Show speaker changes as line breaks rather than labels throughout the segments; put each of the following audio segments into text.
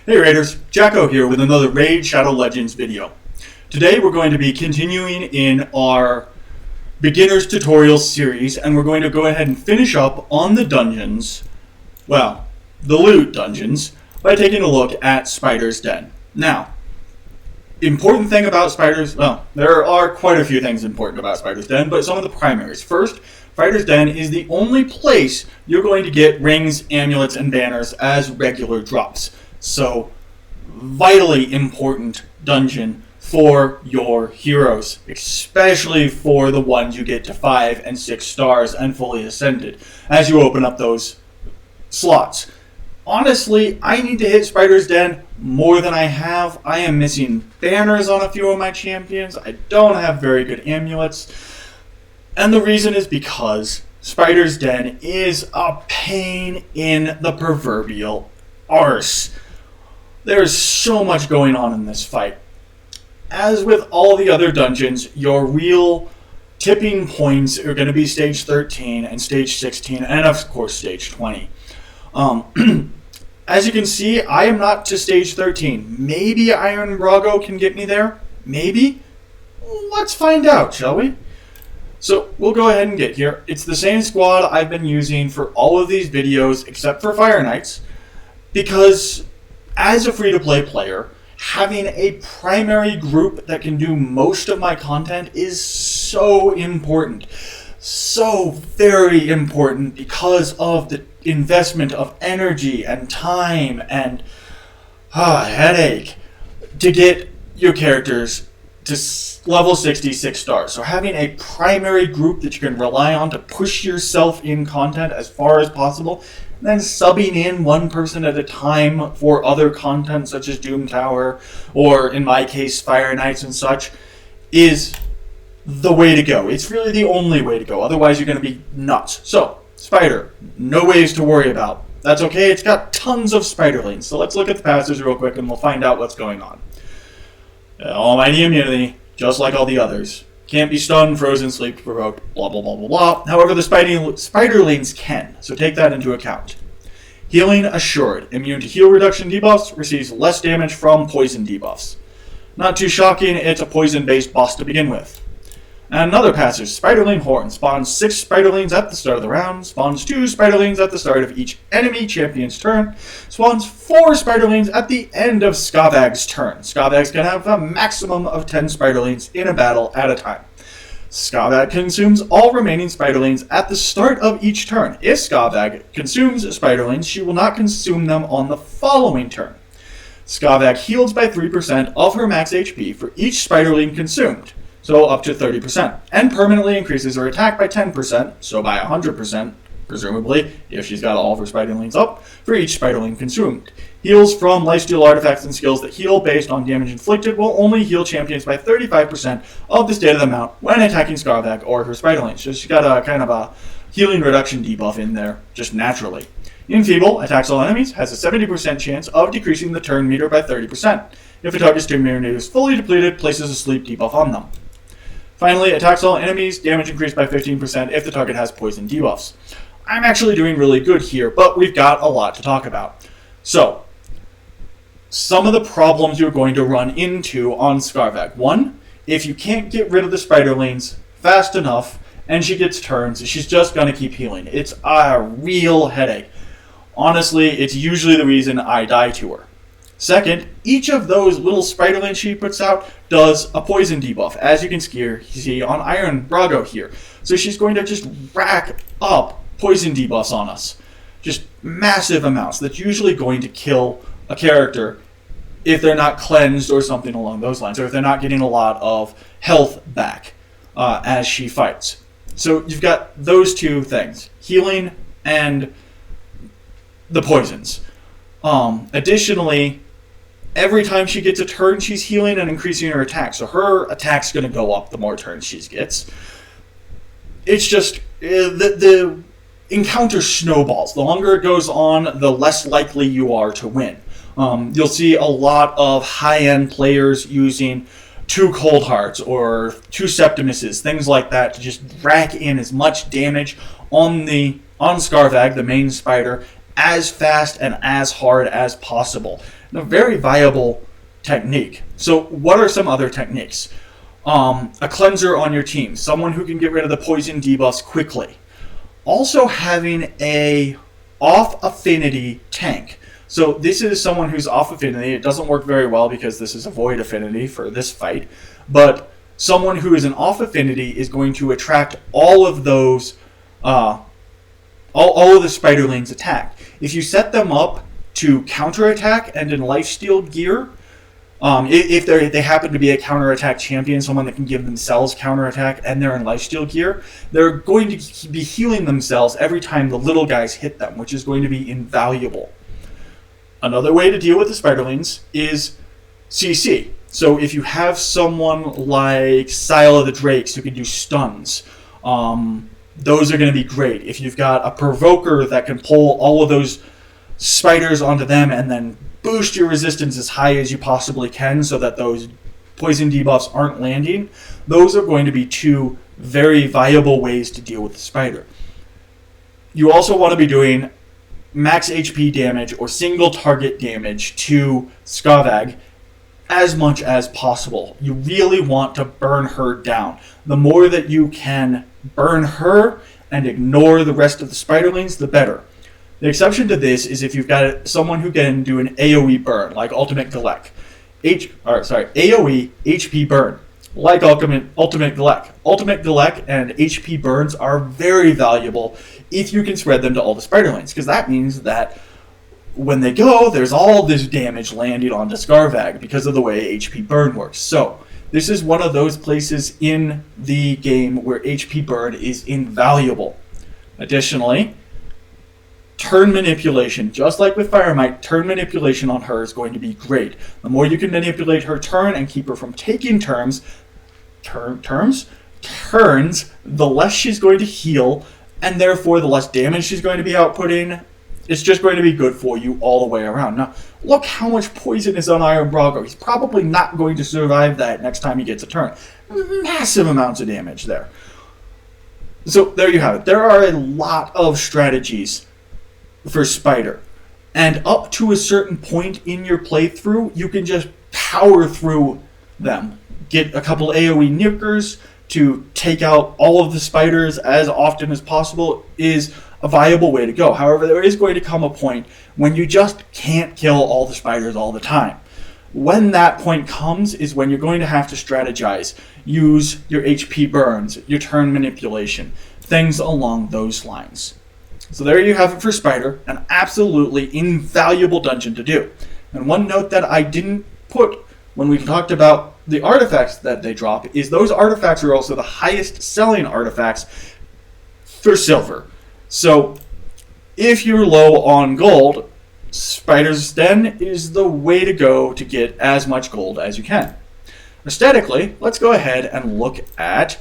Hey Raiders, Jacko here with another Raid Shadow Legends video. Today we're going to be continuing in our beginner's tutorial series, and we're going to go ahead and finish up on the dungeons, well, the loot dungeons, by taking a look at Spider's Den. Now, important thing about Spider's, well, there are quite a few things important about Spider's Den, but some of the primaries. First, Spider's Den is the only place you're going to get rings, amulets, and banners as regular drops. So, vitally important dungeon for your heroes, especially for the ones you get to 5 and 6 stars and fully ascended as you open up those slots. Honestly, I need to hit Spider's Den more than I have. I am missing banners on a few of my champions. I don't have very good amulets. And the reason is because Spider's Den is a pain in the proverbial arse. There's so much going on in this fight. As with all the other dungeons, your real tipping points are going to be stage 13 and stage 16 and of course stage 20. As you can see, I am not to stage 13. Maybe Iron Brago can get me there. Maybe. Let's find out, shall we? So we'll go ahead and get here. It's the same squad I've been using for all of these videos except for Fire Knights, because as a free-to-play player, having a primary group that can do most of my content is so important. So very important because of the investment of energy and time and headache to get your characters to level 66 stars. So having a primary group that you can rely on to push yourself in content as far as possible, and then subbing in one person at a time for other content such as Doom Tower, or in my case Fire Knights and such, is the way to go. It's really the only way to go, otherwise you're going to be nuts. So, Spider, no ways to worry about. That's okay, it's got tons of spiderlings. So let's look at the passives real quick and we'll find out what's going on. Almighty immunity, just like all the others. Can't be stunned, frozen, sleep provoked, blah blah blah blah blah. However, the spiderlings can, so take that into account. Healing assured. Immune to heal reduction debuffs, receives less damage from poison debuffs. Not too shocking, it's a poison-based boss to begin with. And another passive, Spiderling Horn. Spawns 6 Spiderlings at the start of the round. Spawns 2 Spiderlings at the start of each enemy champion's turn. Spawns 4 Spiderlings at the end of Skavag's turn. Skavag can have a maximum of 10 Spiderlings in a battle at a time. Skavag consumes all remaining Spiderlings at the start of each turn. If Skavag consumes Spiderlings, she will not consume them on the following turn. Skavag heals by 3% of her max HP for each Spiderling consumed, so up to 30%, and permanently increases her attack by 10%, so by 100%, presumably, if she's got all of her Spiderlings up, for each Spiderling consumed. Heals from lifesteal artifacts and skills that heal based on damage inflicted will only heal champions by 35% of the stated amount when attacking Skavag or her Spiderlings. So she's got a kind of a healing reduction debuff in there, just naturally. Enfeeble, attacks all enemies, has a 70% chance of decreasing the turn meter by 30%. If a target's turn meter is fully depleted, places a sleep debuff on them. Finally, attacks all enemies, damage increased by 15% if the target has poison debuffs. I'm actually doing really good here, but we've got a lot to talk about. So, some of the problems you're going to run into on Skavag. 1, if you can't get rid of the Spiderlings fast enough and she gets turns, she's just going to keep healing. It's a real headache. Honestly, it's usually the reason I die to her. Second, each of those little Spiderlings she puts out does a poison debuff, as you can see on Iron Brago here. So she's going to just rack up poison debuffs on us. Just massive amounts. That's usually going to kill a character if they're not cleansed or something along those lines, or if they're not getting a lot of health back as she fights. So you've got those two things, healing and the poisons. Additionally, every time she gets a turn, she's healing and increasing her attack. So her attack's going to go up the more turns she gets. It's just, the encounter snowballs. The longer it goes on, the less likely you are to win. You'll see a lot of high-end players using 2 Cold Hearts or 2 Septimuses, things like that, to just rack in as much damage on Skavag, the main spider, as fast and as hard as possible. and a very viable technique. So what are some other techniques? A cleanser on your team, someone who can get rid of the poison debuffs quickly. Also having a off affinity tank. So this is someone who's off affinity. It doesn't work very well because this is a void affinity for this fight, but someone who is an off affinity is going to attract all of those, all of the Spiderling's attack. If you set them up to counterattack and in lifesteal gear, if they happen to be a counterattack champion, someone that can give themselves counterattack and they're in lifesteal gear, they're going to be healing themselves every time the little guys hit them, which is going to be invaluable. Another way to deal with the Spiderlings is CC. So if you have someone like Sile of the Drakes who can do stuns, those are going to be great. If you've got a Provoker that can pull all of those spiders onto them and then boost your resistance as high as you possibly can so that those poison debuffs aren't landing, those are going to be two very viable ways to deal with the spider. You also want to be doing max HP damage or single target damage to Skavag as much as possible. You really want to burn her down. The more that you can burn her and ignore the rest of the Spiderlings, the better. The exception to this is if you've got someone who can do an AoE burn, like Ultimate Galek. AoE HP burn, like Ultimate Galek. Ultimate Galek and HP burns are very valuable if you can spread them to all the Spiderlings, because that means that when they go, there's all this damage landing onto Scarvag because of the way HP burn works. So this is one of those places in the game where HP burn is invaluable. Additionally, turn manipulation, just like with Firemite, turn manipulation on her is going to be great. The more you can manipulate her turn and keep her from taking turns, the less she's going to heal, and therefore the less damage she's going to be outputting. It's just going to be good for you all the way around. Now, look how much poison is on Iron Brago. He's probably not going to survive that next time he gets a turn. Massive amounts of damage there. So there you have it. There are a lot of strategies for Spider. And up to a certain point in your playthrough, you can just power through them. Get a couple AoE nickers to take out all of the spiders as often as possible is a viable way to go. However, there is going to come a point when you just can't kill all the spiders all the time. When that point comes is when you're going to have to strategize. Use your HP burns, your turn manipulation, things along those lines. So there you have it for Spider, an absolutely invaluable dungeon to do. And one note that I didn't put when we talked about the artifacts that they drop is those artifacts are also the highest selling artifacts for silver. So if you're low on gold, Spider's Den is the way to go to get as much gold as you can. Aesthetically, let's go ahead and look at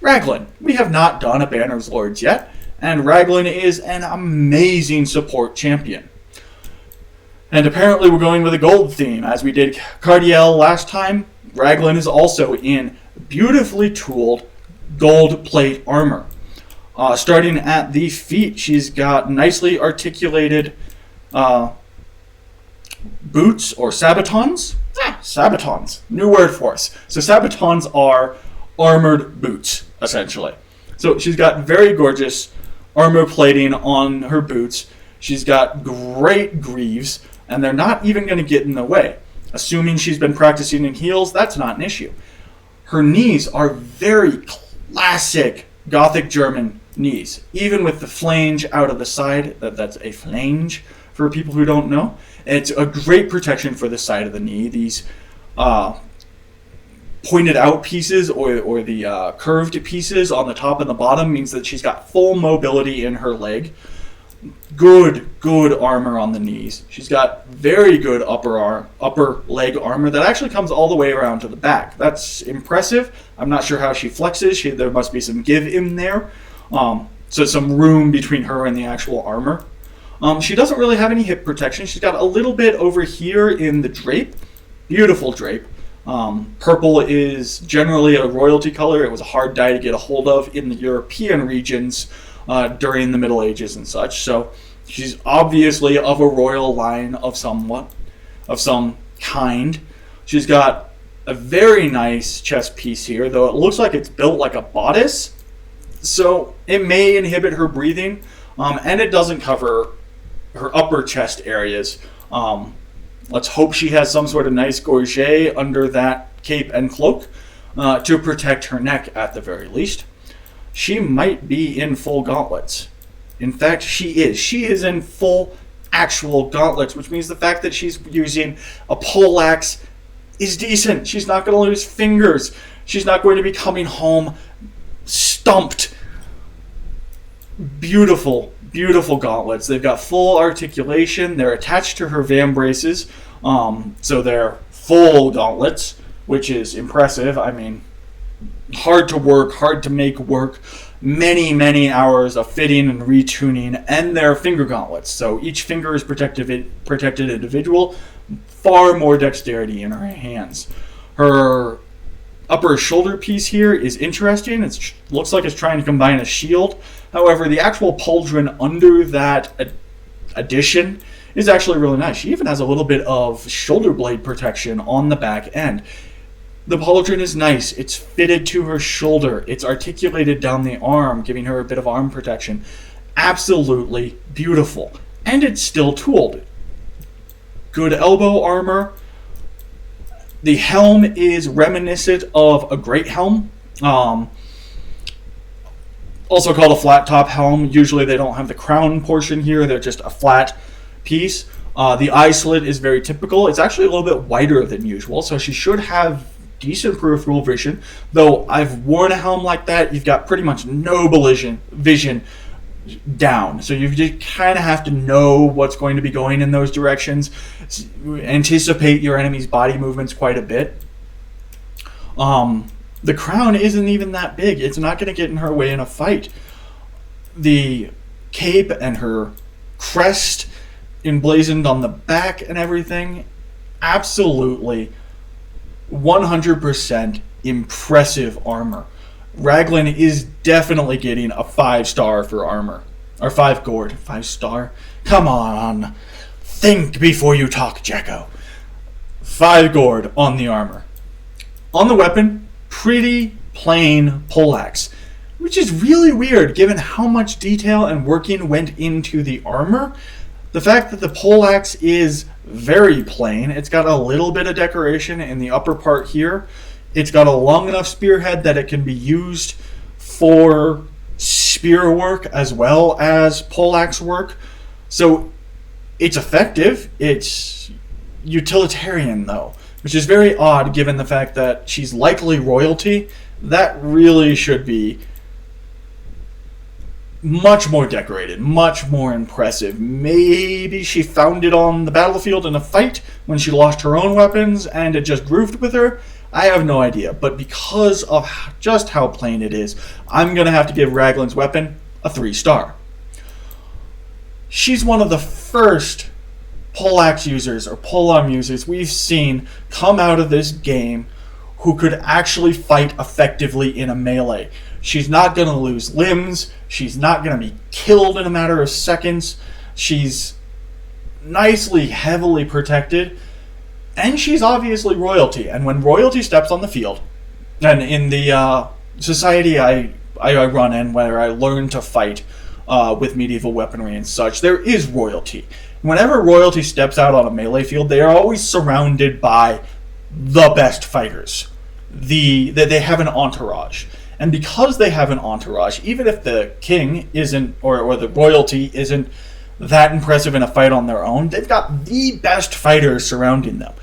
Raglan. We have not done a Banner's Lords yet, and Raglan is an amazing support champion. And apparently we're going with a gold theme. As we did Cardiel last time, Raglan is also in beautifully tooled gold plate armor. Starting at the feet, she's got nicely articulated boots or sabatons. Sabatons, new word for us. So sabatons are armored boots, essentially. So she's got very gorgeous armor plating on her boots. She's got great greaves, and they're not even going to get in the way. Assuming she's been practicing in heels, that's not an issue. Her knees are very classic Gothic German knees, even with the flange out of the side. That's a flange for people who don't know. It's a great protection for the side of the knee. These pointed out pieces or the curved pieces on the top and the bottom means that she's got full mobility in her leg. Good armor on the knees. She's got very good upper leg armor that actually comes all the way around to the back. That's impressive. I'm not sure how she flexes. There must be some give in there. So some room between her and the actual armor. She doesn't really have any hip protection. She's got a little bit over here in the drape. Beautiful drape. Purple is generally a royalty color. It was a hard dye to get a hold of in the European regions during the Middle Ages and such. So she's obviously of a royal line of somewhat. of some kind. She's got a very nice chest piece here, though it looks like it's built like a bodice, so it may inhibit her breathing, and it doesn't cover her upper chest areas. Let's hope she has some sort of nice gorget under that cape and cloak to protect her neck at the very least. She might be in full gauntlets. In fact, she is. She is in full actual gauntlets, which means the fact that she's using a poleaxe is decent. She's not going to lose fingers. She's not going to be coming home stumped. Beautiful, beautiful gauntlets. They've got full articulation. They're attached to her vambraces, so they're full gauntlets, which is impressive. I mean, hard to work, hard to make work. Many, many hours of fitting and retuning, and they're finger gauntlets. So each finger is protected individual. Far more dexterity in her hands. Her upper shoulder piece here is interesting. It looks like it's trying to combine a shield. However, the actual pauldron under that addition is actually really nice. She even has a little bit of shoulder blade protection on the back end. The pauldron is nice. It's fitted to her shoulder. It's articulated down the arm, giving her a bit of arm protection. Absolutely beautiful. And it's still tooled. Good elbow armor. The helm is reminiscent of a great helm. Also called a flat top helm. Usually they don't have the crown portion here. They're just a flat piece. The eye slit is very typical. It's actually a little bit wider than usual, so she should have decent peripheral vision. Though I've worn a helm like that, you've got pretty much no vision down. So you just kind of have to know what's going to be going in those directions. Anticipate your enemy's body movements quite a bit. The crown isn't even that big. It's not going to get in her way in a fight. The cape and her crest emblazoned on the back and everything, absolutely 100% impressive armor. Raglan is definitely getting a 5-star for armor. Or 5 gourd. 5-star? Come on. Think before you talk, Jacko. 5 gourd on the armor. On the weapon, pretty plain poleaxe, which is really weird given how much detail and working went into the armor. The fact that the poleaxe is very plain. It's got a little bit of decoration in the upper part here. It's got a long enough spearhead that it can be used for spear work as well as poleaxe work. So it's effective. It's utilitarian though, which is very odd given the fact that she's likely royalty. That really should be much more decorated, much more impressive. Maybe she found it on the battlefield in a fight when she lost her own weapons and it just grooved with her. I have no idea, but because of just how plain it is, I'm going to have to give Raglan's weapon a 3-star. She's one of the first poleaxe users or polearm users we've seen come out of this game who could actually fight effectively in a melee. She's not going to lose limbs. She's not going to be killed in a matter of seconds. She's nicely, heavily protected. And she's obviously royalty. And when royalty steps on the field, and in the society I run in, where I learn to fight with medieval weaponry and such, there is royalty. Whenever royalty steps out on a melee field, they are always surrounded by the best fighters. They have an entourage. And because they have an entourage, even if the king isn't, or the royalty isn't that impressive in a fight on their own, they've got the best fighters surrounding them.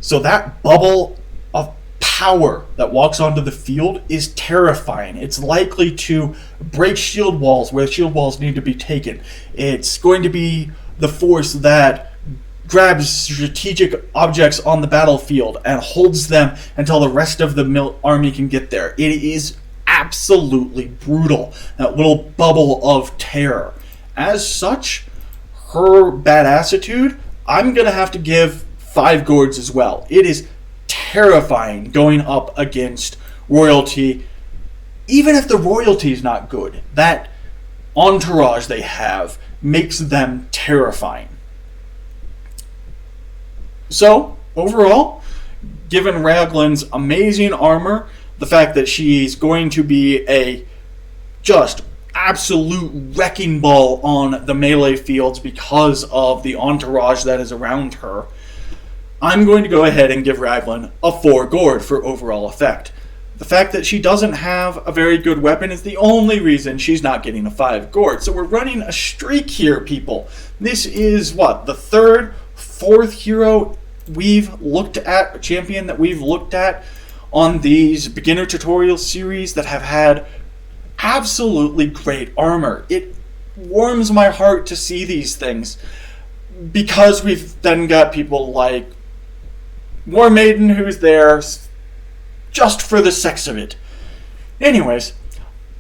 So that bubble of power that walks onto the field is terrifying. It's likely to break shield walls where shield walls need to be taken. It's going to be the force that grabs strategic objects on the battlefield and holds them until the rest of the army can get there. It is absolutely brutal, that little bubble of terror. As such, her badassitude, I'm going to have to give 5 gourds as well. It is terrifying going up against royalty, even if the royalty is not good. That entourage they have makes them terrifying. So, overall, given Raglan's amazing armor, the fact that she's going to be a just absolute wrecking ball on the melee fields because of the entourage that is around her, I'm going to go ahead and give Raglan a 4 gourd for overall effect. The fact that she doesn't have a very good weapon is the only reason she's not getting a 5 gourd. So we're running a streak here, people. This is, the third, fourth hero we've looked at, a champion that we've looked at on these beginner tutorial series that have had absolutely great armor. It warms my heart to see these things, because we've then got people like War Maiden who's there just for the sex of it. Anyways,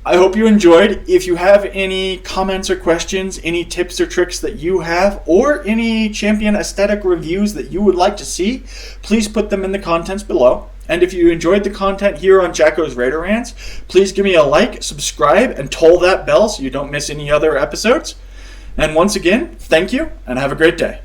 I hope you enjoyed. If you have any comments or questions, any tips or tricks that you have, or any champion aesthetic reviews that you would like to see, please put them in the comments below. And if you enjoyed the content here on Jacko's Raider Rants, please give me a like, subscribe, and toll that bell so you don't miss any other episodes. And once again, thank you, and have a great day.